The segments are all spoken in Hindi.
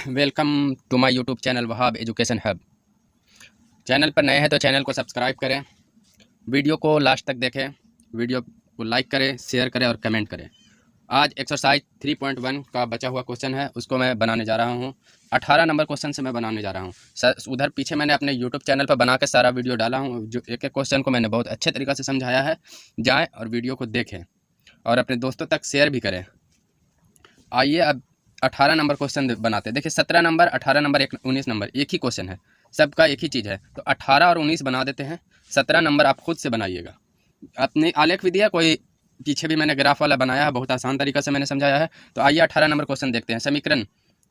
Welcome to my YouTube channel Wahab education hub. Channel पर नए हैं तो चैनल को सब्सक्राइब करें, वीडियो को लास्ट तक देखें, वीडियो को लाइक करें, शेयर करें और कमेंट करें। आज एक्सरसाइज 3.1 का बचा हुआ क्वेश्चन है, उसको मैं बनाने जा रहा हूँ। 18 नंबर क्वेश्चन से मैं बनाने जा रहा हूँ। उधर पीछे मैंने अपने यूट्यूब चैनल पर बना के सारा वीडियो डाला हूँ, जो एक एक क्वेश्चन को मैंने बहुत अच्छे तरीक़े से समझाया है। जाएँ और वीडियो को देखें और अपने दोस्तों तक शेयर भी करें। आइए अब 18 नंबर क्वेश्चन बनाते हैं। देखिए 17 नंबर, 18 नंबर, 19 नंबर एक ही क्वेश्चन है, सबका एक ही चीज़ है। तो 18 और 19 बना देते हैं, 17 नंबर आप खुद से बनाइएगा। अपनी आलेख विधि है, कोई पीछे भी मैंने ग्राफ वाला बनाया है, बहुत आसान तरीक़ा से मैंने समझाया है। तो आइए 18 नंबर क्वेश्चन देखते हैं। समीकरण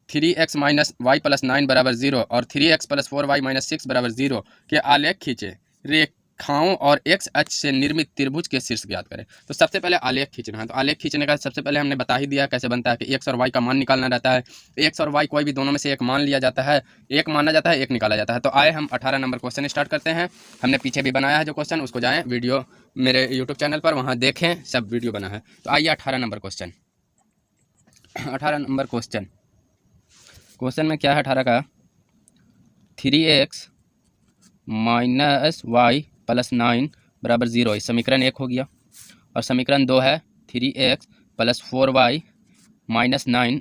3x - y + 9 = 0 और 3x + 4y - 6 = 0 के आलेख खींचे। रेखाओं और x अक्ष से निर्मित त्रिभुज के शीर्ष ज्ञात करें। तो सबसे पहले आलेख खींचना है। तो आलेख खींचने का सबसे पहले हमने बता ही दिया कैसे बनता है कि x और y का मान निकालना रहता है। x और y कोई भी दोनों में से एक मान लिया जाता है, एक माना जाता है, एक निकाला जाता है। तो आए हम 18 नंबर क्वेश्चन स्टार्ट करते हैं। हमने पीछे भी बनाया है जो क्वेश्चन, उसको जाएँ वीडियो मेरे यूट्यूब चैनल पर, वहाँ देखें, सब वीडियो बना है। तो आइए 18 नंबर क्वेश्चन। 18 नंबर क्वेश्चन में क्या है? 18 का 3x - y + 9 = 0, इस समीकरण 1 हो गया। और समीकरण 2 है 3x + 4y - 9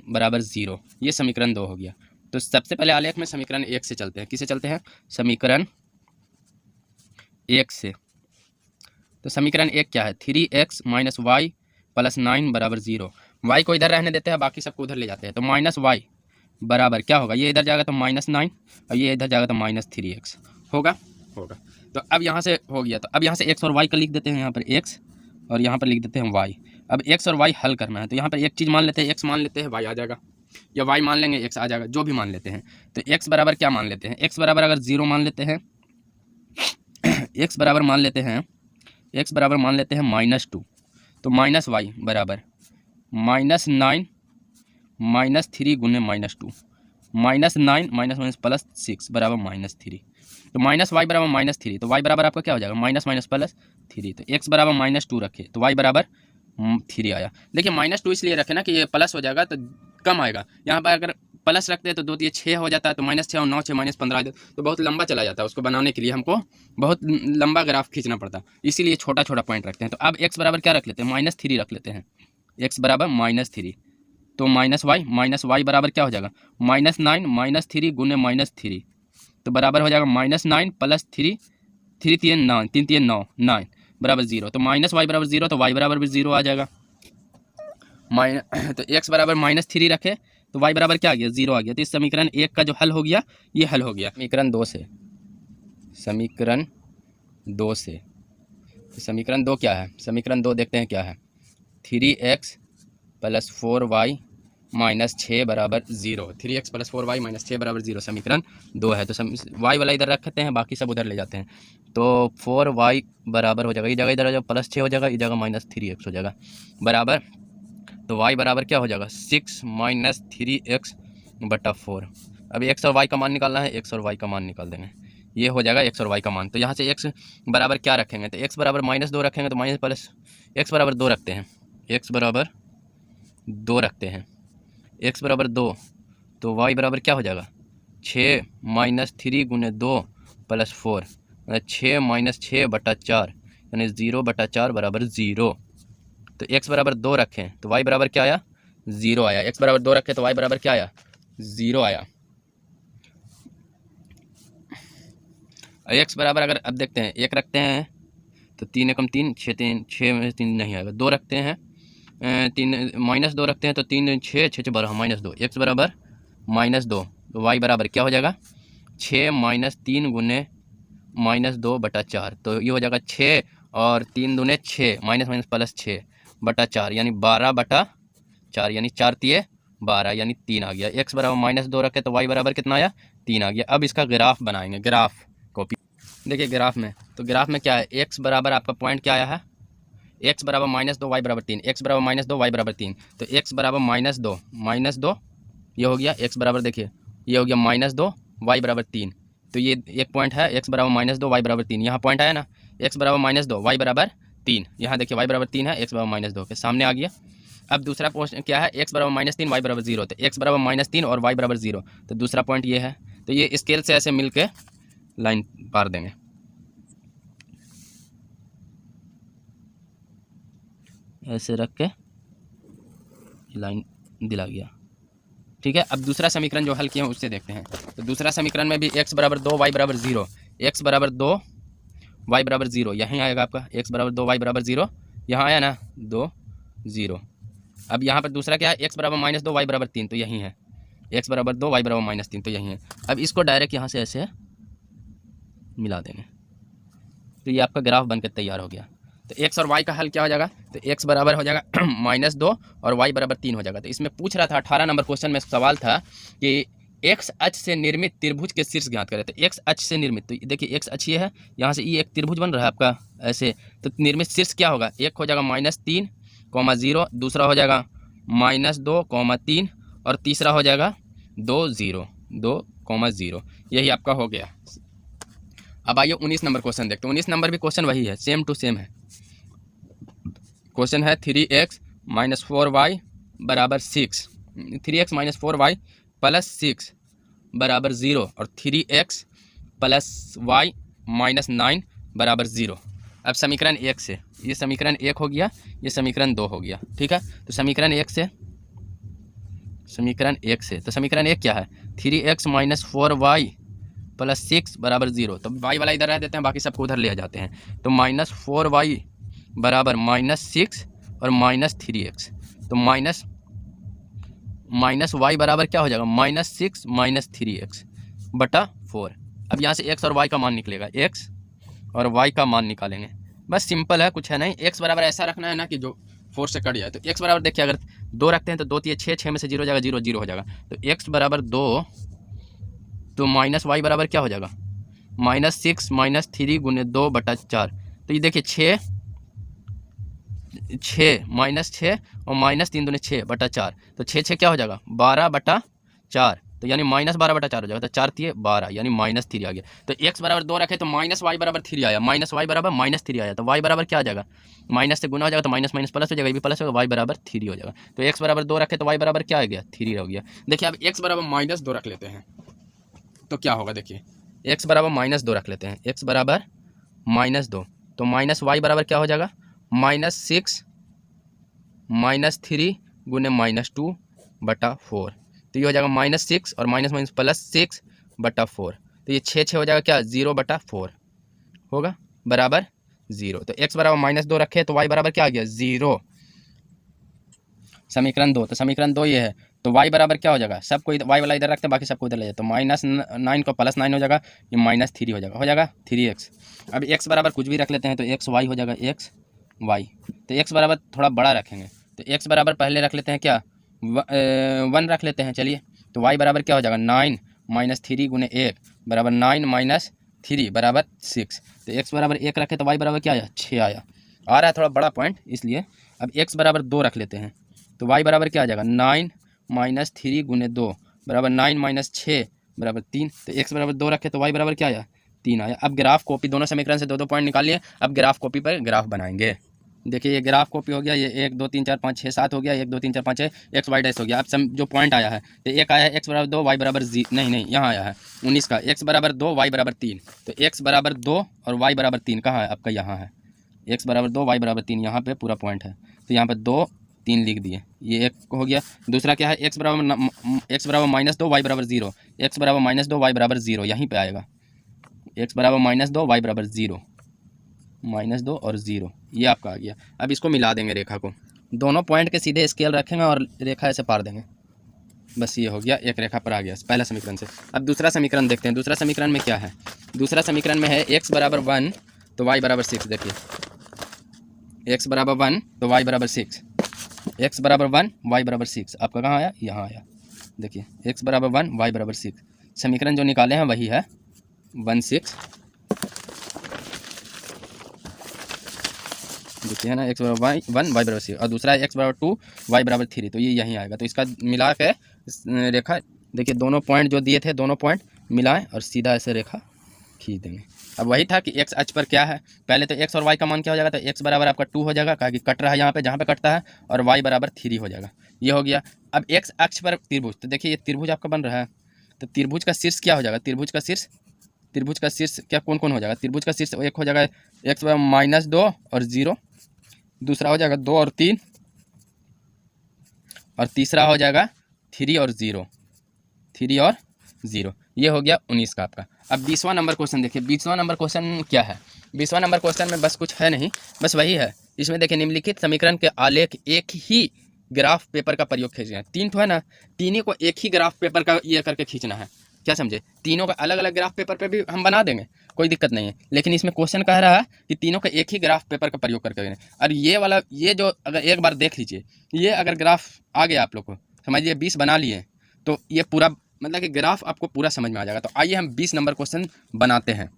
= 0, ये समीकरण 2 हो गया। तो सबसे पहले आलेख में समीकरण 1 से चलते हैं। किसे चलते हैं? समीकरण 1 से। तो समीकरण 1 क्या है? 3x - y + 9 = 0। y को इधर रहने देते हैं, बाकी सबको उधर ले जाते हैं। तो -y बराबर क्या होगा? ये इधर जाएगा तो -9 और ये इधर जाएगा तो -3x होगा। तो अब यहाँ से हो गया। तो अब यहाँ से x और y का लिख देते हैं, यहाँ पर x और यहाँ पर लिख देते हैं y। अब x और y हल करना है। तो यहाँ पर एक चीज़ मान लेते हैं, x मान लेते हैं, y आ जाएगा, या y मान लेंगे, x आ जाएगा, जो भी मान लेते हैं। तो x बराबर क्या मान लेते हैं? x बराबर अगर 0 मान लेते हैं, x बराबर मान लेते हैं, x बराबर मान लेते हैं -2। तो -y बराबर -9 - 3 गुने -2, -9 + 6 बराबर -3। तो -y बराबर -3। तो y बराबर आपका क्या हो जाएगा? -- +3। तो x बराबर -2 रखे तो y बराबर 3 आया। देखिए -2 इसलिए रखे ना कि ये प्लस हो जाएगा तो कम आएगा। यहाँ पर अगर प्लस रखते हैं तो 2 × 6 हो जाता है, तो -6 और 9 × 6 -15 तो बहुत लंबा चला जाता है। उसको बनाने के लिए हमको बहुत लंबा ग्राफ खींचना पड़ता है, इसीलिए छोटा छोटा पॉइंट रखते हैं। तो अब x बराबर क्या रख लेते हैं? -3 रख लेते हैं। x बराबर -3। तो -y बराबर क्या हो जाएगा? -9 - 3 गुने -3 तो बराबर हो जाएगा -9 + 3, 3 × 3 9, 3 × 3 9 बराबर 0। तो -y बराबर 0, तो y बराबर भी 0 आ जाएगा। तो x बराबर -3 रखे तो y बराबर क्या आ गया? 0 आ गया। तो इस समीकरण 1 का जो हल हो गया, ये हल हो गया। समीकरण 2 से, समीकरण 2 से, समीकरण 2 क्या है? समीकरण 2 देखते हैं क्या है। 3x + 4y - 6 = 0। 3x + 4y - 6 = 0 समीकरण 2 है। तो y वाला इधर रखते हैं, बाकी सब उधर ले जाते हैं। तो 4y बराबर हो जाएगा, ये जगह इधर हो जाएगा +6 हो जाएगा, इस जगह -3x हो जाएगा बराबर। तो y बराबर क्या हो जाएगा? 6 - 3x / 4। अब x और y का मान निकालना है, x और y का मान निकाल देंगे, ये हो जाएगा x और y का मान। तो यहाँ से x बराबर क्या रखेंगे? तो x बराबर -2 रखेंगे, तो माइनस प्लस x बराबर 2 रखते हैं, x बराबर 2 रखते हैं, x बराबर 2। तो y बराबर क्या हो जाएगा? 6 - 3 गुने 2 + 4, 6 - 6 / 4 यानी 0/4 बराबर 0। तो x बराबर 2 रखें तो y बराबर क्या आया? 0 आया। x बराबर 2 रखें तो y बराबर क्या आया? 0 आया। x बराबर अगर अब देखते हैं 1 रखते हैं तो 3 एकम 3, 6 में 3 नहीं आएगा। 2 रखते हैं, 3 -2 रखते हैं तो 3 6 6 12 -2, x बराबर -2। तो y बराबर क्या हो जाएगा? 6 - 3 गुने -2/4। तो ये हो जाएगा 6 और 3 दूने 6, माइनस प्लस 6/4 यानी 12/4 यानी 4 × 12 यानी 3 आ गया। x बराबर -2 रखे तो y बराबर कितना आया? 3 आ गया। अब इसका ग्राफ बनाएंगे। ग्राफ कॉपी देखिए ग्राफ में, तो ग्राफ में क्या है? x बराबर आपका पॉइंट क्या आया है? x बराबर -2 y बराबर 3, x बराबर -2 y बराबर 3। तो x बराबर -2 ये हो गया। x बराबर देखिए ये हो गया -2 y बराबर 3। तो ये एक पॉइंट है, x बराबर -2 y बराबर 3, यहाँ पॉइंट आया ना, x बराबर -2 y बराबर 3, यहाँ देखिए y बराबर 3 है, x बराबर -2 के सामने आ गया। अब दूसरा क्वेश्चन क्या है, x बराबर -3 y बराबर 0, तो x बराबर -3 और y बराबर 0, तो दूसरा पॉइंट ये है। तो ये स्केल से ऐसे मिल के लाइन पार देंगे, ऐसे रख के लाइन दिला गया, ठीक है। अब दूसरा समीकरण जो हल किया है उससे देखते हैं। तो दूसरा समीकरण में भी x बराबर 2 y बराबर 0, x बराबर 2 y बराबर 0 यहीं आएगा आपका, x बराबर 2 y बराबर 0 यहाँ आया ना, 2 0। अब यहाँ पर दूसरा क्या है, x बराबर -2 y बराबर 3, तो यहीं है, x बराबर 2 y बराबर -3, तो यहीं है। अब इसको डायरेक्ट यहाँ से ऐसे मिला देंगे, तो ये आपका ग्राफ बनकर तैयार हो गया। तो x और y का हल क्या हो जाएगा, तो x बराबर हो जाएगा -2 और y बराबर 3 हो जाएगा। तो इसमें पूछ रहा था 18 नंबर क्वेश्चन में सवाल था कि x अक्ष से निर्मित त्रिभुज के शीर्ष ज्ञात करें। तो x अक्ष से निर्मित, तो देखिए x अक्ष ये है, यहाँ से ये एक त्रिभुज बन रहा है आपका ऐसे, तो निर्मित शीर्ष क्या होगा, एक हो जाएगा -3, 0, दूसरा हो जाएगा -2, 3 और तीसरा हो जाएगा 2 0, 2, 0। यही आपका हो गया। अब आइए 19 नंबर क्वेश्चन देखते हैं। 19 नंबर भी क्वेश्चन वही है, सेम टू सेम है। क्वेश्चन है 3x - 4y बराबर 6, 3x - 4y प्लस 6 बराबर 0 और 3x + y - 9 बराबर 0। अब समीकरण 1 से, ये समीकरण 1 हो गया, ये समीकरण 2 हो गया, ठीक है। तो समीकरण 1 से, तो समीकरण 1 क्या है, 3x - 4y + 6 बराबर 0। तो y वाला इधर रह देते हैं, बाकी सबको उधर ले जाते हैं। तो -4y बराबर -6 और -3x, तो माइनस y बराबर क्या हो जाएगा, -6 - 3x बटा 4। अब यहाँ से x और y का मान निकलेगा, x और y का मान निकालेंगे, बस सिंपल है, कुछ है नहीं। x बराबर ऐसा रखना है ना कि जो 4 से कट जाए। तो x बराबर देखिए, अगर 2 रखते हैं तो 2 3 6, 6 में से 0 जाएगा, 0 0 हो जाएगा। तो x बराबर 2, तो -y बराबर क्या हो जाएगा, -6 - 3 × 2 बटा 4। तो ये देखिए 6 -6 और -3 दूनी 6 बटा 4, तो 6 6 क्या हो जाएगा, 12 बटा 4, तो यानी -12 बटा 4 हो जाएगा। तो 4 3 12 यानी -3 आ गया। तो x बराबर 2 रखे तो -y बराबर 3 आया, -y बराबर -3 आया। तो y बराबर क्या आ जाएगा, माइनस से गुना हो जाएगा, तो माइनस माइनस प्लस हो जाएगा, ये भी प्लस होगा, y बराबर 3 हो जाएगा। तो x बराबर 2 रखे तो y बराबर क्या आ गया, 3 हो गया। देखिए अब x बराबर -2 रख लेते हैं, तो क्या होगा, देखिए x बराबर -2 रख लेते हैं, x बराबर -2, तो -y बराबर क्या हो जाएगा, -6 - 3 × -2 बटा 4। तो ये हो जाएगा -6 और माइनस माइनस प्लस 6 बटा 4। तो ये 6 6 हो जाएगा क्या, 0 बटा 4 होगा बराबर 0। तो x बराबर -2 रखे तो y बराबर क्या आ गया, 0। समीकरण 2, तो समीकरण 2 ये है। तो y बराबर क्या हो जाएगा, सबको y वाला इधर रखते हैं, बाकी सबको इधर ले जाते, तो -9 को +9 हो जाएगा, ये -3 हो जाएगा 3x। अब x बराबर कुछ भी रख लेते हैं, तो x y हो जाएगा, x y। तो x बराबर थोड़ा बड़ा रखेंगे, तो x बराबर पहले रख लेते हैं क्या, 1 रख लेते हैं, चलिए। तो y बराबर क्या हो जाएगा, 9 - 3 × 1 बराबर 9 - 3 बराबर 6। तो x बराबर 1 रखे तो y बराबर क्या आया, 6 आया। आ रहा है थोड़ा बड़ा पॉइंट इसलिए। अब x बराबर 2 रख लेते हैं, तो y बराबर क्या आ जाएगा, 9 - 3 × 2 बराबर 9 - 6 बराबर 3। तो x बराबर 2 रखे तो y बराबर क्या आया, 3 आया। अब ग्राफ कॉपी, दोनों समीकरण से 2 पॉइंट निकाल लिए। अब ग्राफ कॉपी पर ग्राफ बनाएंगे। देखिए ये ग्राफ कॉपी हो गया, ये 1 2 3 4 5 6 7 हो गया, 1 2 3 4 5 6 एक्स वाई डैश हो गया। अब जो पॉइंट आया है, तो एक आया है x बराबर 2 y बराबर नहीं यहाँ आया है 19 का, x बराबर 2 y बराबर 3। तो x बराबर 2 और y बराबर 3 कहाँ है आपका, यहाँ है। x बराबर 2 y बराबर 3 यहाँ पे पूरा पॉइंट है। तो यहाँ पे 2 3 लिख दिए, ये एक हो गया। दूसरा क्या है, x बराबर -2 y बराबर 0, x बराबर -2 y बराबर 0 यहीं पे आएगा। x बराबर -2 y बराबर 0, -2 और 0 ये आपका आ गया। अब इसको मिला देंगे रेखा को, दोनों पॉइंट के सीधे स्केल रखेंगे और रेखा ऐसे पार देंगे, बस ये हो गया, एक रेखा पर आ गया पहला समीकरण से। अब दूसरा समीकरण देखते हैं। दूसरा समीकरण में क्या है, दूसरा समीकरण में है x बराबर 1 तो y बराबर 6। देखिए x बराबर 1 तो y बराबर 6, x बराबर 1 y बराबर 6 आपका कहाँ आया, यहाँ आया। देखिए x बराबर 1 y बराबर 6, समीकरण जो निकाले हैं वही है 1 6। देखिए है ना, x बराबर 1 y बराबर 6 और दूसरा है x बराबर 2 y बराबर 3, तो ये यहीं आएगा। तो इसका मिला के रेखा, देखिए दोनों पॉइंट जो दिए थे दोनों पॉइंट मिलाएं और सीधा ऐसे रेखा खींच देंगे। अब वही था कि एक्स अक्ष पर क्या है, पहले तो एक्स और वाई का मान क्या हो जाएगा, तो एक्स बराबर आपका 2 हो जाएगा, कहा कि कट रहा है यहाँ पे जहाँ पे कटता है, और वाई बराबर 3 हो जाएगा, ये हो गया। अब एक्स अक्ष पर त्रिभुज, तो देखिए ये त्रिभुज आपका बन रहा है, तो त्रिभुज का शीर्ष क्या हो जाएगा, त्रिभुज का शीर्ष क्या कौन कौन हो जाएगा, त्रिभुज का शीर्ष एक हो जाएगा एक्स -2 और 0, दूसरा हो जाएगा 2 और 3, और तीसरा हो जाएगा 3 और 0, 3 और 0। ये हो गया 19 का आपका। अब 20वां नंबर क्वेश्चन देखिए, 20वां नंबर क्वेश्चन क्या है, 20वां नंबर क्वेश्चन में बस कुछ है नहीं, बस वही है। इसमें देखिए निम्नलिखित समीकरण के आलेख एक ही ग्राफ पेपर का प्रयोग खींचना है, 3 तो है ना, तीनों को एक ही ग्राफ पेपर का ये करके खींचना है, क्या समझे, तीनों का अलग अलग ग्राफ पेपर पे भी हम बना देंगे, कोई दिक्कत नहीं है, लेकिन इसमें क्वेश्चन कह रहा है कि तीनों का एक ही ग्राफ पेपर का प्रयोग करके देना। और ये वाला, ये जो अगर एक बार देख लीजिए, ये अगर ग्राफ आ गया आप लोग को, समझिए 20 बना लिए, तो ये पूरा मतलब कि ग्राफ आपको पूरा समझ में आ जाएगा। तो आइए हम 20 नंबर क्वेश्चन बनाते हैं।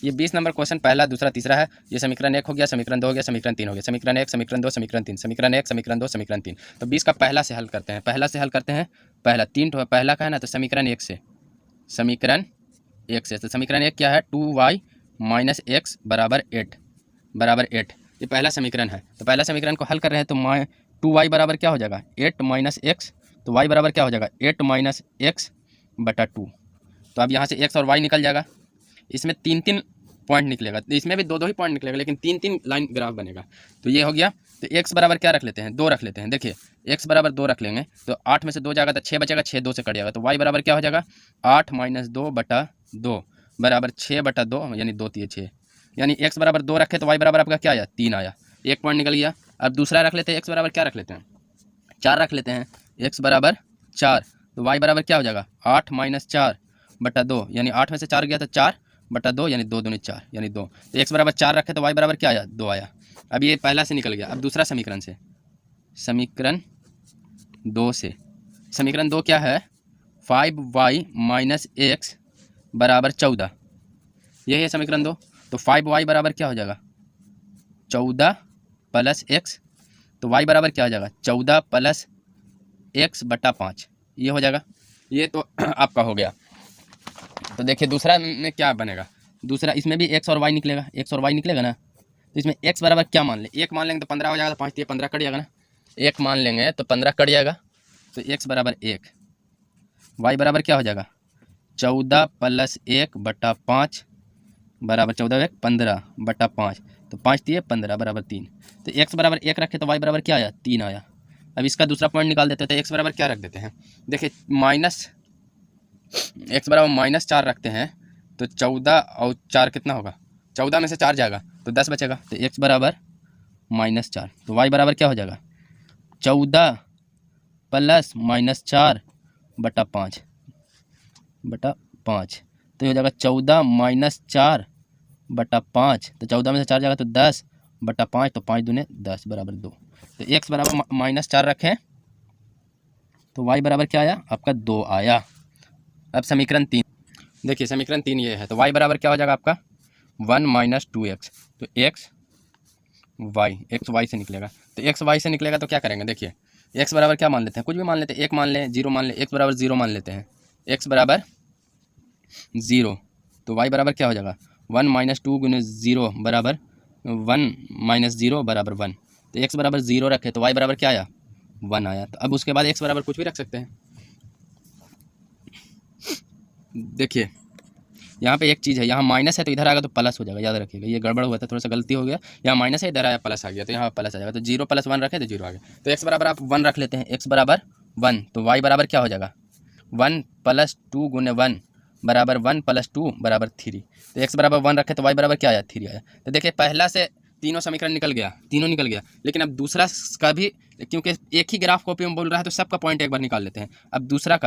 ये 20 नंबर क्वेश्चन पहला, दूसरा, तीसरा है। ये समीकरण 1 हो गया, समीकरण 2 हो गया, समीकरण 3 हो गया, समीकरण 1, समीकरण 2, समीकरण 3, समीकरण 1, समीकरण 2, समीकरण 3। तो 20 का पहला से हल करते हैं, पहला से हल करते हैं, पहला 3 तो पहला का है ना, तो समीकरण 1 से, समीकरण 1 से, तो समीकरण 1 क्या है, 2y - x बराबर 8, ये पहला समीकरण है। तो पहला समीकरण को हल कर रहे हैं, तो 2y बराबर क्या हो जाएगा, 8 - x, तो y बराबर क्या हो जाएगा, 8 - x बटा 2। तो अब यहाँ से x और y निकल जाएगा, इसमें 3 पॉइंट निकलेगा, तो इसमें भी 2 ही पॉइंट निकलेगा, लेकिन 3 लाइन ग्राफ बनेगा। तो ये हो गया। तो x बराबर क्या रख लेते हैं, 2 रख लेते हैं। देखिए x बराबर 2 रख लेंगे, तो 8 में से 2 जाएगा तो 6 बचेगा, 6 2 से कट जाएगा, तो y बराबर क्या हो जाएगा, 8 - 2 बटा 2 बराबर 6 बटा 2, यानी 2 3 6, यानी x बराबर 2 रखे तो y बराबर आपका क्या आया, 3 आया, एक पॉइंट निकल गया। अब दूसरा रख लेते हैं, x बराबर क्या रख लेते हैं, 4 रख लेते हैं, x बराबर 4, तो y बराबर क्या हो जाएगा, 8 - 4 बटा 2, यानी 8 में से 4 गया तो 4 बटा 2, यानी 2 दूनी 4, यानी 2। तो x बराबर 4 रखे तो y बराबर क्या आया, 2 आया। अब ये पहला से निकल गया। अब दूसरा समीकरण से, समीकरण 2 से, समीकरण 2 क्या है, 5y - x बराबर 14, यही है समीकरण 2। तो 5y बराबर क्या हो जाएगा, 14 प्लस x, तो y बराबर क्या हो जाएगा, 14 प्लस x बटा 5, ये हो जाएगा। ये तो आपका हो गया। तो देखिए दूसरा में क्या बनेगा, दूसरा इसमें भी x और y निकलेगा, x और y निकलेगा ना, तो इसमें x बराबर क्या मान लें, 1 मान लेंगे तो 15 हो जाएगा, 5 दिए 15 कट जाएगा ना, 1 मान लेंगे तो 15 कट जाएगा, तो x बराबर 1, y बराबर क्या हो जाएगा, 14 प्लस 1 बटा 5 बराबर 14 1 15 बटा 5, तो 5 दिए 15 बराबर 3। तो x बराबर 1 रखे तो y बराबर क्या आया, 3 आया। अब इसका दूसरा पॉइंट निकाल देते हैं, तो x बराबर क्या रख देते हैं, देखिए x बराबर -4 रखते हैं, तो 14 और 4 कितना होगा, 14 में से 4 जाएगा तो 10 बचेगा, तो x बराबर -4, तो y बराबर क्या हो जाएगा, 14 प्लस -4 बटा 5 तो ये हो जाएगा 14 - 4 बटा 5, तो 14 में से 4 जाएगा तो 10 बटा 5, तो 5 दूने 10 बराबर 2। तो x बराबर -4 रखें तो y बराबर क्या आया, आपका 2 आया। अब समीकरण 3 देखिए, समीकरण 3 ये है, तो y बराबर क्या हो जाएगा आपका 1 - 2x, तो x y से निकलेगा, तो x y से निकलेगा तो क्या करेंगे, देखिए x बराबर क्या मान लेते हैं, कुछ भी मान लेते हैं, 1 मान लें, 0 मान लें, x बराबर 0 मान लेते हैं, x बराबर 0, तो y बराबर क्या हो जाएगा 1 - 2 गुने 0 बराबर 1 - 0 बराबर 1, तो x बराबर 0 रखे तो y बराबर क्या आया, 1 आया। तो अब उसके बाद x बराबर कुछ भी रख सकते हैं। देखिए यहाँ पे एक चीज़ है, यहाँ माइनस है तो इधर आएगा तो प्लस हो जाएगा, याद रखिएगा, ये गड़बड़ हुआ था, थोड़ा सा गलती हो गया, यहाँ माइनस है इधर आया प्लस आ गया, तो यहाँ प्लस आ जाएगा, तो 0 + 1 रखे तो 0 आ गया। तो x बराबर आप 1 रख लेते हैं, x बराबर 1, तो y बराबर क्या हो जाएगा 1 + 2 गुने 1 बराबर 1 + 2 बराबर 3, तो x बराबर 1 रखे तो y बराबर क्या आया, 3 आया। तो देखिए पहला से तीनों समीकरण निकल गया, तीनों निकल गया, लेकिन अब दूसरा का भी, क्योंकि एक ही ग्राफ कॉपी में बोल रहा है तो सबका पॉइंट एक बार निकाल लेते हैं। अब दूसरा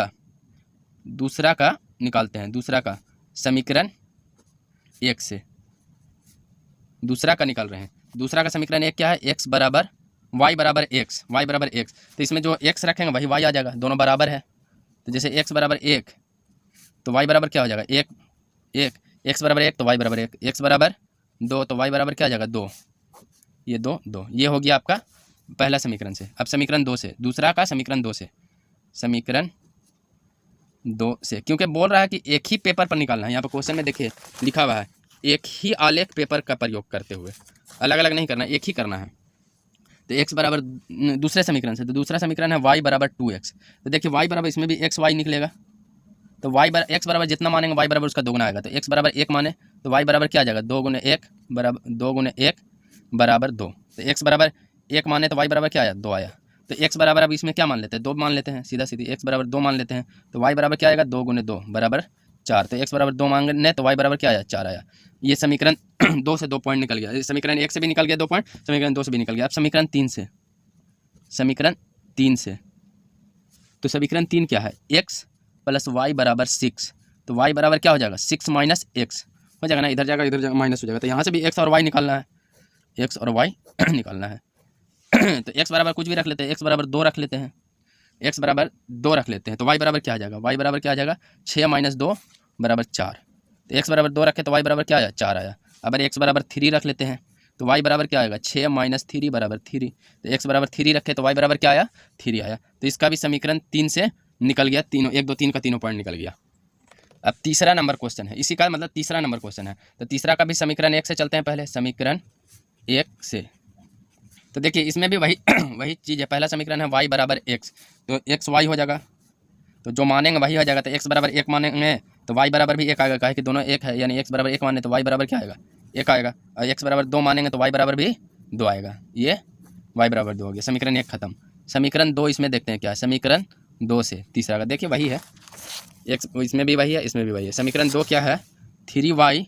का निकालते हैं, दूसरा का समीकरण 1 से दूसरा का निकाल रहे हैं। दूसरा का समीकरण 1 क्या है, x बराबर y बराबर x, तो इसमें जो x रखेंगे वही y आ जाएगा, दोनों बराबर है। तो जैसे x बराबर 1 तो y बराबर क्या हो जाएगा 1 x बराबर 1 तो y बराबर 1, x बराबर 2 तो y बराबर क्या आ जाएगा 2, ये 2 2, ये हो गया आपका पहला समीकरण से। अब समीकरण 2 से, दूसरा का समीकरण 2 से, समीकरण 2 से, क्योंकि बोल रहा है कि एक ही पेपर पर निकालना है। यहाँ पर क्वेश्चन में देखिए लिखा हुआ है एक ही आलेख पेपर का प्रयोग करते हुए, अलग अलग नहीं करना, एक ही करना है। तो x बराबर दूसरे समीकरण से, तो दूसरा समीकरण है y बराबर 2x। तो देखिए y बराबर इसमें भी x y निकलेगा, तो x बराबर जितना मानेंगे y बराबर उसका दोगुना आएगा। तो x बराबर 1 माने तो y बराबर क्या आ जाएगा 2 गुने 1 बराबर 2। तो x बराबर 1 माने तो y बराबर क्या आया 2 आया। तो x बराबर अब इसमें क्या मान लेते हैं 2 मान लेते हैं, सीधा सीधी x बराबर 2 मान लेते हैं। तो y बराबर क्या आएगा 2 गुने 2 बराबर 4। तो x बराबर 2 मांगने तो y बराबर क्या आया 4 आया। ये समीकरण 2 से 2 पॉइंट निकल गया, समीकरण 1 से भी निकल गया 2 पॉइंट, समीकरण 2 से भी निकल गया। अब समीकरण 3 से, तो समीकरण 3 क्या है x प्लस वाई बराबर 6। तो y बराबर क्या हो जाएगा 6 माइनस x हो जाएगा ना, इधर जाएगा इधर जाएगा माइनस हो जाएगा। तो यहाँ से भी x और y निकालना है, x और y निकालना है। तो x बराबर कुछ भी रख लेते हैं, x बराबर 2 रख लेते हैं, x बराबर 2 रख लेते हैं। तो y बराबर क्या आ जाएगा, y बराबर क्या आ जाएगा 6 माइनस 2 बराबर 4। तो x बराबर 2 रखे तो y बराबर क्या आया 4 आया। अब x बराबर 3 रख लेते हैं तो y बराबर क्या आएगा 6 माइनस 3 बराबर 3। तो x बराबर 3 रखे तो y बराबर क्या आया 3 आया। तो इसका भी समीकरण 3 से निकल गया, तीनों 1 2 3 का तीनों पॉइंट निकल गया। अब तीसरा नंबर क्वेश्चन है, इसी का मतलब तीसरा नंबर क्वेश्चन है। तो तीसरा का भी समीकरण 1 से चलते हैं, पहले समीकरण 1 से। तो देखिए इसमें भी वही वही चीज़ है, पहला समीकरण है y बराबर x, तो x y हो जाएगा, तो जो मानेंगे वही हो जाएगा। तो x बराबर 1 मानेंगे तो y बराबर भी 1 आएगा, कहे कि दोनों 1 है, यानी x बराबर 1 माने तो y बराबर क्या आएगा 1 आएगा। और x बराबर 2 मानेंगे तो y बराबर भी 2 आएगा, ये y बराबर 2 हो गया। समीकरण 1 खत्म। समीकरण 2 इसमें देखते हैं क्या है, समीकरण 2 से तीसरा का देखिए वही है, x इसमें भी वही है इसमें भी वही है। समीकरण 2 क्या है 3y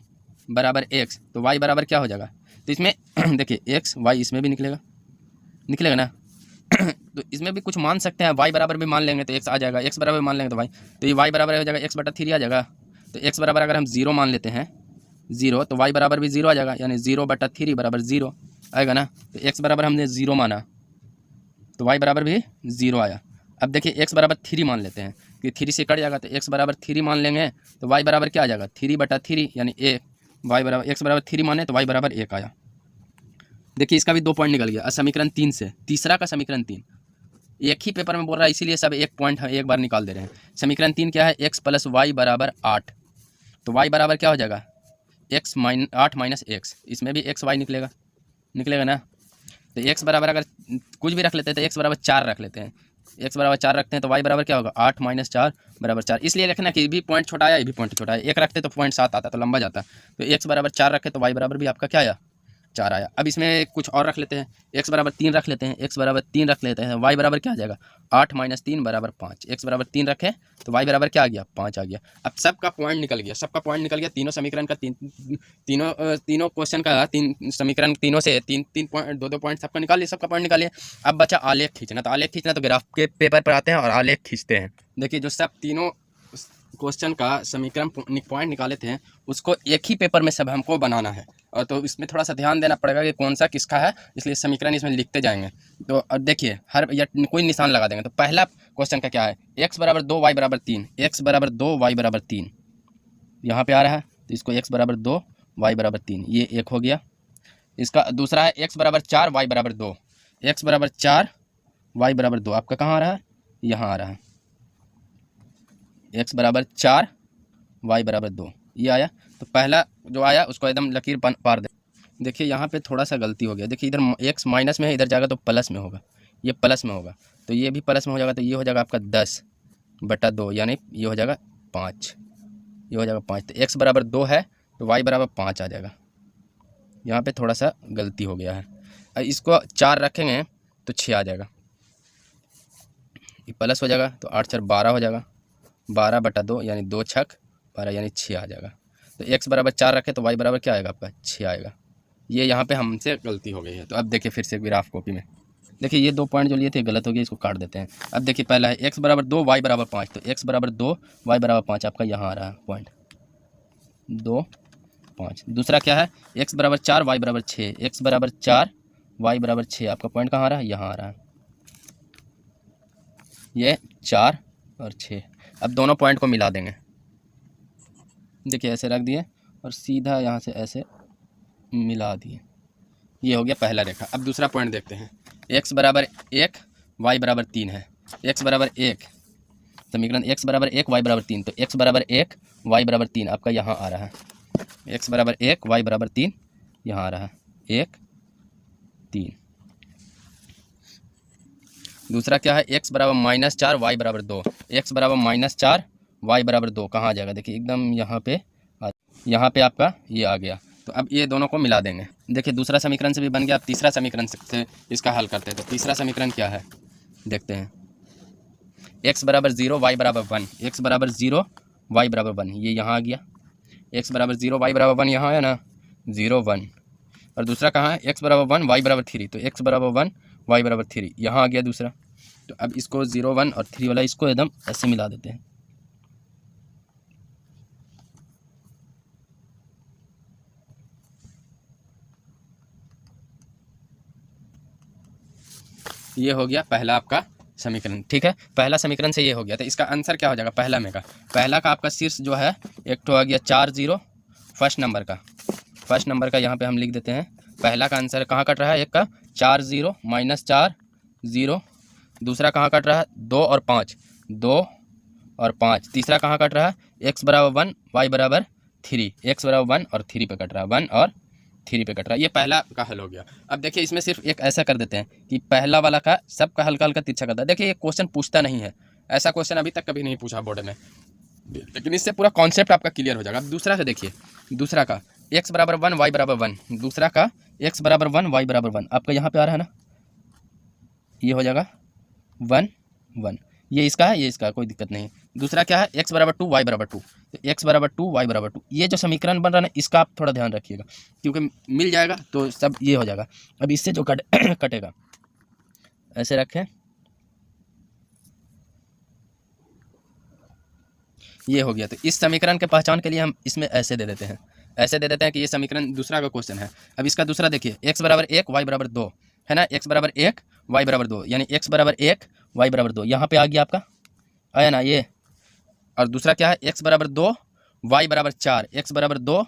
बराबर x, तो y बराबर क्या हो जाएगा। तो इसमें देखिए x y इसमें भी निकलेगा ना। तो इसमें भी कुछ मान सकते हैं, y बराबर भी मान लेंगे तो x आ जाएगा, x बराबर मान लेंगे तो y, तो ये y बराबर हो जाएगा x बटा 3 आ जाएगा। तो x बराबर अगर हम 0 मान लेते हैं 0, तो y बराबर भी 0 आ जाएगा, यानी 0 बटा 3 बराबर 0 आएगा ना। तो x बराबर हमने 0 माना तो y बराबर भी 0 आया। अब देखिए x बराबर 3 मान लेते हैं कि 3 से कट जाएगा, तो x बराबर 3 मान लेंगे तो y बराबर क्या आ जाएगा 3 बटा 3 यानी 1, y बराबर x बराबर 3 माने तो y बराबर 1 आया। देखिए इसका भी 2 पॉइंट निकल गया। समीकरण 3 से तीसरा का समीकरण 3 एक ही पेपर में बोल रहा है, इसीलिए सब एक पॉइंट है एक बार निकाल दे रहे हैं। समीकरण 3 क्या है x प्लस वाई बराबर 8, तो y बराबर क्या हो जाएगा 8 माइनस x, इसमें भी x y निकलेगा ना। तो x बराबर अगर कुछ भी रख लेते हैं तो x बराबर 4 रख लेते हैं, x बराबर 4 रखते हैं तो y बराबर क्या होगा 8 माइनस 4 बराबर 4। इसलिए रखना कि भी पॉइंट छोटा आया ये भी पॉइंट छोटा आया, एक रखते तो पॉइंट 7 आता तो लंबा जाता। तो x बराबर 4 रखे तो y बराबर भी आपका क्या आया 4 आया। अब इसमें कुछ और रख लेते हैं, x बराबर 3 रख लेते हैं, x बराबर 3 रख लेते हैं, y बराबर क्या आ जाएगा 8 माइनस 3 बराबर 5। x बराबर 3 रखे तो y बराबर क्या आ गया 5 आ गया। अब सबका पॉइंट निकल गया, सबका पॉइंट निकल गया, तीनों समीकरण का तीनों क्वेश्चन का 3 समीकरण तीनों से 3 पॉइंट 2 पॉइंट सबका निकाल लिया, सबका पॉइंट निकालिए। अब बचा आलेख खींचना, तो आलेख खींचना तो ग्राफ के पेपर पर आते हैं और आलेख खींचते हैं। देखिए जो सब तीनों क्वेश्चन का समीकरण पॉइंट निकाले थे उसको एक ही पेपर में सब हमको बनाना है, और तो इसमें थोड़ा सा ध्यान देना पड़ेगा कि कौन सा किसका है, इसलिए समीकरण इसमें लिखते जाएंगे। तो अब देखिए हर या कोई निशान लगा देंगे। तो पहला क्वेश्चन का क्या है x बराबर 2 y बराबर 3, x बराबर 2 y बराबर 3 यहाँ पे आ रहा है, तो इसको x बराबर 2 y बराबर 3 ये एक हो गया। इसका दूसरा है x बराबर 4 y बराबर 2, x बराबर 4 y बराबर 2 आपका कहाँ आ रहा है यहाँ आ रहा है, x बराबर 4 y बराबर 2 ये आया। तो पहला जो आया उसको एकदम लकीर पार दे। देखिए यहाँ पे थोड़ा सा गलती हो गया, देखिए इधर x माइनस में है, इधर जाएगा तो प्लस में होगा, ये प्लस में होगा तो ये भी प्लस में हो जाएगा, तो ये हो जाएगा आपका 10 बटा 2 यानी ये हो जाएगा 5, ये हो जाएगा 5। तो x बराबर 2 है तो y बराबर 5 आ जाएगा, यहाँ पे थोड़ा सा गलती हो गया है। इसको 4 रखेंगे तो 6 आ जाएगा, ये प्लस हो जाएगा तो 8 4 12 हो जाएगा, 12 बटा 2 यानी 2 छक 12 यानी 6 आ जाएगा। तो x बराबर 4 रखे तो y बराबर क्या आएगा आपका 6 आएगा। ये यहाँ पे हमसे गलती हो गई है। तो अब देखिए फिर से ग्राफ कॉपी में देखिए ये 2 पॉइंट जो लिए थे गलत हो गए, इसको काट देते हैं। अब देखिए पहला है x बराबर 2 y बराबर 5, तो x बराबर 2 y बराबर 5 आपका यहाँ आ रहा है पॉइंट 2 5। दूसरा क्या है x बराबर 4 y बराबर 6, x बराबर 4 y बराबर 6 आपका पॉइंट कहाँ आ रहा है यहाँ आ रहा है, ये 4 और 6। अब दोनों पॉइंट को मिला देंगे, देखिए ऐसे रख दिए और सीधा यहाँ से ऐसे मिला दिए, ये हो गया पहला रेखा। अब दूसरा पॉइंट देखते हैं, x बराबर 1 y बराबर 3 है, x बराबर 1 समीकरण x बराबर 1 y बराबर 3, तो x बराबर 1 y बराबर 3 आपका यहाँ आ रहा है, x बराबर 1 y बराबर 3 यहाँ आ रहा है, 1 3। दूसरा क्या है, x बराबर -4 y बराबर 2, x बराबर -4 y बराबर 2 कहाँ आ जाएगा, देखिए एकदम यहाँ पे आपका ये आ गया। तो अब ये दोनों को मिला देंगे। देखिए दूसरा समीकरण से भी बन गया। अब तीसरा समीकरण से इसका हल करते हैं। तो तीसरा समीकरण क्या है देखते हैं, x बराबर 0 y बराबर 1, x बराबर 0 y बराबर 1, ये यहाँ आ गया। x बराबर 0 y बराबर 1 यहाँ है ना, 0 1। और दूसरा कहाँ है, x बराबर 1 y बराबर 3, तो x बराबर 1 y बराबर 3 यहाँ आ गया दूसरा। तो अब इसको 0 1 और 3 वाला इसको एकदम ऐसे मिला देते हैं। ये हो गया पहला आपका समीकरण, ठीक है। पहला समीकरण से ये हो गया। तो इसका आंसर क्या हो जाएगा, पहला में का, पहला का आपका शीर्ष जो है एक तो आ गया 4 0, फर्स्ट नंबर का यहाँ पे हम लिख देते हैं। पहला का आंसर कहाँ कट रहा है, एक का 4 0 -4 0। दूसरा कहाँ कट रहा है, 2 और 5, 2 और 5। तीसरा कहाँ कट रहा है, x बराबर 1 y बराबर 3, x बराबर 1 और 3 पे कट रहा है, 1 और 3 पे कट रहा है। ये पहला का हल हो गया। अब देखिए इसमें सिर्फ एक ऐसा कर देते हैं कि पहला वाला का सबका हल्का हल्का तिरछा करता है। देखिए ये क्वेश्चन पूछता नहीं है, ऐसा क्वेश्चन अभी तक कभी नहीं पूछा बोर्ड में, लेकिन इससे पूरा कॉन्सेप्ट आपका क्लियर हो जाएगा। अब दूसरा से देखिए, दूसरा का x बराबर 1 y बराबर 1, दूसरा का x बराबर 1 y बराबर 1 आपका यहाँ पे आ रहा है ना, ये हो जाएगा 1 1, ये इसका है, ये इसका, कोई दिक्कत नहीं। दूसरा क्या है, x बराबर 2 y बराबर 2, तो x बराबर 2 y बराबर 2। ये जो समीकरण बन रहा है ना, इसका आप थोड़ा ध्यान रखिएगा, क्योंकि मिल जाएगा तो सब ये हो जाएगा। अब इससे जो कटेगा ऐसे रखें, ये हो गया। तो इस समीकरण के पहचान के लिए हम इसमें ऐसे दे देते हैं, ऐसे दे देते हैं कि ये समीकरण दूसरा का क्वेश्चन है। अब इसका दूसरा देखिए, x बराबर 1 y बराबर 2 है ना, x बराबर 1 y बराबर 2, यानी x बराबर 1 y बराबर 2 यहाँ पे आ गया आपका, आया ना ये। और दूसरा क्या है, x बराबर 2 y बराबर 4, x बराबर 2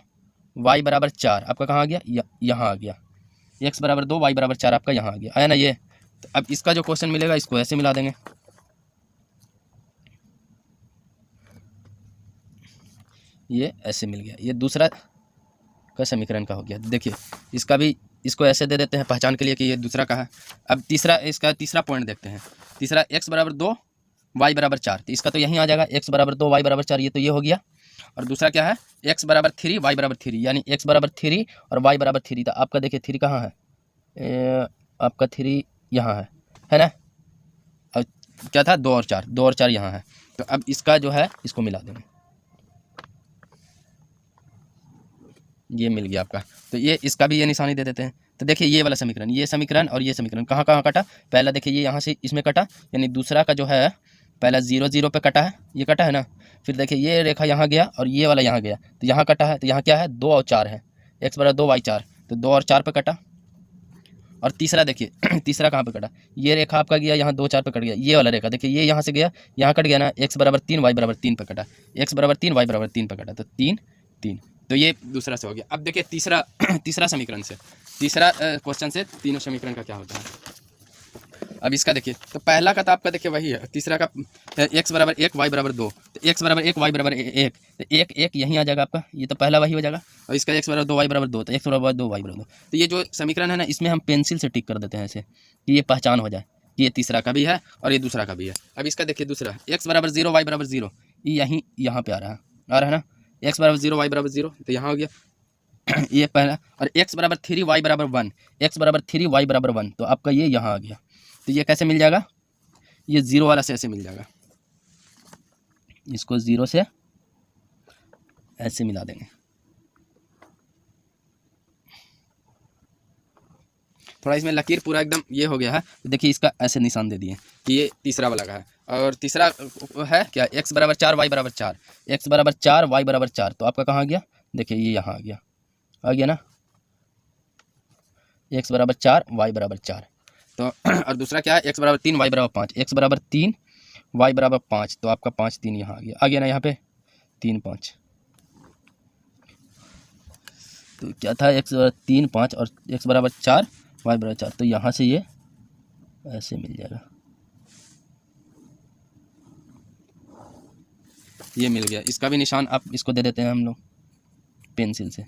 y बराबर 4 आपका कहाँ आ गया, यहाँ आ गया। x बराबर 2 y बराबर 4 आपका यहाँ आ गया, आया ना ये। तो अब इसका जो क्वेश्चन मिलेगा इसको ऐसे मिला देंगे, ये ऐसे मिल गया। ये दूसरा का समीकरण का हो गया। देखिए इसका भी, इसको ऐसे दे देते हैं पहचान के लिए कि ये दूसरा का है। अब तीसरा, इसका तीसरा पॉइंट देखते हैं। तीसरा x बराबर 2 y बराबर 4, तो इसका तो यहीं आ जाएगा, x बराबर 2 y बराबर 4, ये तो ये हो गया। और दूसरा क्या है, x बराबर 3 y बराबर 3, यानी x बराबर 3 और y बराबर 3। तो आपका देखिए 3 कहाँ है, आपका 3 यहाँ है ना। और क्या था, 2 और 4, 2 और 4 यहाँ है। तो अब इसका जो है इसको मिला देंगे, ये मिल गया आपका। तो ये इसका भी ये निशानी दे देते हैं। तो देखिए ये वाला समीकरण, ये समीकरण और ये समीकरण कहाँ कहाँ कटा, पहला देखिए ये यहाँ से इसमें कटा, यानी दूसरा का जो है पहला 0 0 पे कटा है, ये कटा है ना। फिर देखिए ये रेखा यहाँ गया और ये वाला यहाँ गया, तो यहाँ कटा है। तो यहाँ क्या है, 2 और 4 है, x बराबर 2 y 4, तो 2 और 4 पे कटा। और तीसरा देखिए तीसरा कहाँ पे कटा, ये रेखा आपका गया यहाँ 2 4 पे कट गया, ये वाला रेखा देखिए ये यहाँ से गया, यहाँ कट गया ना, x बराबर 3 y बराबर 3 पे कटा, x बराबर 3 y बराबर 3 पे कटा, तो 3 3। तो ये दूसरा से हो गया। अब देखिए तीसरा तीसरा समीकरण से, तीसरा क्वेश्चन से तीनों समीकरण का क्या होता है। अब इसका देखिए, तो पहला का तो आपका देखिए वही है, तीसरा का x बराबर 1 y बराबर 2, तो x बराबर 1 y बराबर 1, तो 1 1 यहीं आ जाएगा आपका, ये तो पहला वही हो जाएगा। और इसका x बराबर 2 y बराबर 2, तो x बराबर 2 y बराबर 2। तो ये जो समीकरण है ना, इसमें हम पेंसिल से टिक कर देते हैं ऐसे कि ये पहचान हो जाए कि ये तीसरा का भी है और ये दूसरा का भी है। अब इसका देखिए दूसरा, x बराबर 0 y बराबर 0, ये यहाँ पे आ रहा है ना, x बराबर 0 y बराबर 0, तो यहाँ हो गया ये पहला। और x बराबर 3 y बराबर 1, x बराबर 3 y बराबर 1, तो आपका ये यहाँ आ गया। तो ये कैसे मिल जाएगा, ये 0 वाला से ऐसे मिल जाएगा, इसको 0 से ऐसे मिला देंगे। थोड़ा इसमें लकीर पूरा एकदम ये हो गया है, तो देखिए इसका ऐसे निशान दे दिए कि ये तीसरा वाला का है। और तीसरा है क्या, x बराबर 4 y बराबर 4, x बराबर 4 y बराबर 4, तो आपका कहाँ गया, देखिए ये यहाँ आ गया ना, x बराबर 4 y बराबर 4। तो और दूसरा क्या है, x बराबर 3 y बराबर 5, x बराबर 3 y बराबर 5, तो आपका 5 3 यहाँ आ गया ना, यहाँ पे 3 5। तो क्या था, x बराबर 3 5 और x बराबर 4 y बराबर 4, तो यहाँ से ये ऐसे मिल जाएगा। ये मिल गया। इसका भी निशान आप इसको दे देते हैं हम लोग पेंसिल से।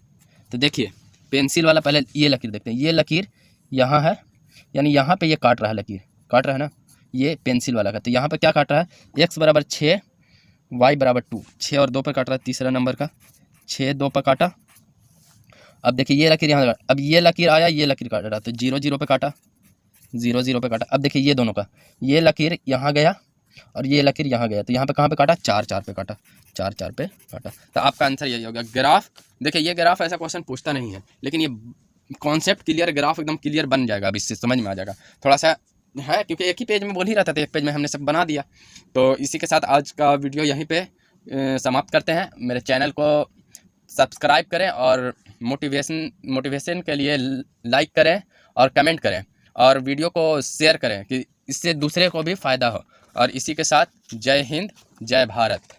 तो देखिए पेंसिल वाला पहले ये लकीर देखते हैं। ये लकीर यहाँ है, यानी यहाँ पे ये काट रहा है, लकीर काट रहा है ना, ये पेंसिल वाला का। तो यहाँ पे क्या काट रहा है, x बराबर 6 y बराबर 2, 6 और 2 पर काट रहा है, तीसरा नंबर का 6 2 पर काटा। अब देखिए ये लकीर यहाँ, अब ये लकीर आया, ये लकीर काट रहा, तो 0 0 पे काटा, 0 0 पे काटा। अब देखिए ये दोनों का, ये लकीर यहाँ गया और ये लकीर यहाँ गया, तो यहाँ पे कहाँ पे काटा, 4 4 पे काटा, 4 4 पे काटा। तो आपका आंसर यही होगा। ग्राफ देखिए, ये ग्राफ ऐसा क्वेश्चन पूछता नहीं है, लेकिन ये कॉन्सेप्ट क्लियर, ग्राफ एकदम क्लियर बन जाएगा, अब इससे समझ में आ जाएगा। थोड़ा सा है क्योंकि एक ही पेज में बोल ही रहता था, एक पेज में हमने सब बना दिया। तो इसी के साथ आज का वीडियो यहीं पे समाप्त करते हैं। मेरे चैनल को सब्सक्राइब करें और मोटिवेशन के लिए लाइक करें और कमेंट करें और वीडियो को शेयर करें कि इससे दूसरे को भी फ़ायदा हो। और इसी के साथ जय हिंद, जय भारत।